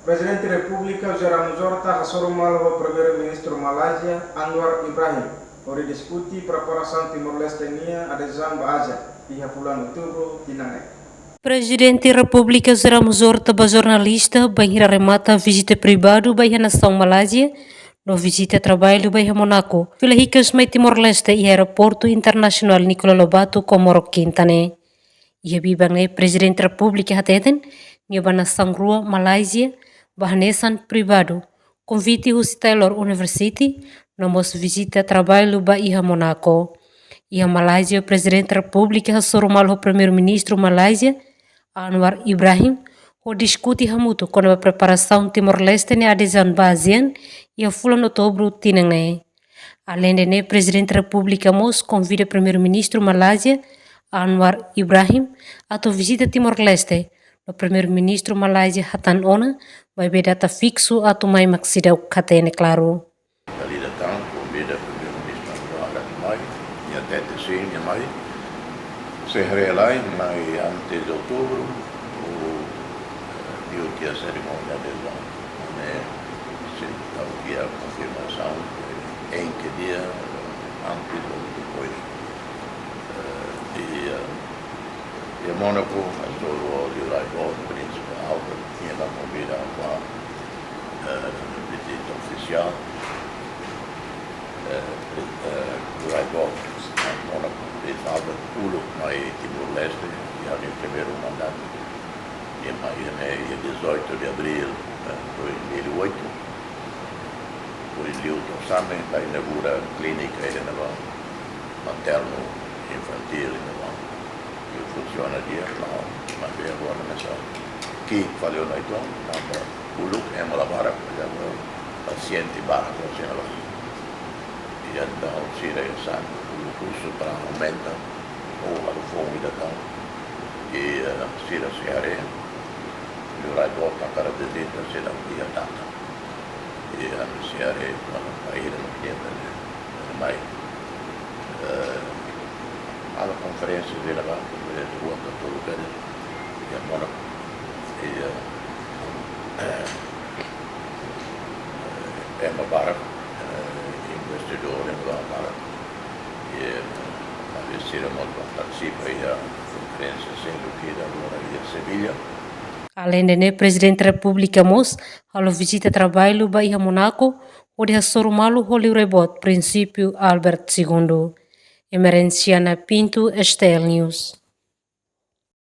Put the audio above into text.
Presidente da República Gerardo Horta Hassorumal o Primeiro-Ministro Malásia Anwar Ibrahim ora discuti preparação Timor-Leste adesão à Ásia e a fulano outubro Tinangai. Presidente da República Gerardo Horta ba jornalista bem remata a visita privada bem a nação Malásia no visita trabalho bem a Monaco pela ricas mai Timor-Leste e aeroporto internacional Nicola Lobato Comoro Quintane. E a bibang Presidente da República hateten ni ba nação rua Malásia bahanesan privado convite o Taylor University no mos visita trabalho ba iha Monaco. E a Malásia, o Presidente da República Hassorumal o Primeiro-Ministro Malásia Anwar Ibrahim o discute hamuto com a preparação Timor-Leste na adesão ba ASEAN e a fulano outubro tinangai. Além de Presidente da República Mos convida o Primeiro-Ministro Malásia Anwar Ibrahim a visita Timor-Leste. O Primeiro-Ministro Malásia Hatan Ona vai ver data fixo a tomar maxida o catene claro. Ali datang convida o Primeiro-Ministro Anwar mai e até terceiro mai se relai mai antes de outubro o dia que a cerimônia de adesão, né? Se havia confirmação em que dia antes ou depois e Mônaco solo di Raibot principal que ela convida a visita oficial do Raibot a Mônaco estava pulo mai Timor-Leste e ali primeiro mandato e mai dia 18 de abril de 2008 o Hilton Same vai inaugurar a clínica materno infantil que funciona dia não mas bem agora nessa que falou na então o look é uma lavara paciente barra e então se regressar o curso para aumenta ou a fome da tão e se a senhora o Raibot a cara de dentro se dá dia data e a senhora para ir no cliente mais alla conferenza della Rwanda todo bene e a Monaco e Emma Barak investidore Emma Barak e a vestire molto partecipa a conferenza sempre qui da Roma e Sevilha. Além de Presidente da República Mos, a visita trabalho ba iha Monaco, onde Hassorumal o Raibot, princípio Albert II. Emerenciana Pinto, Estel News.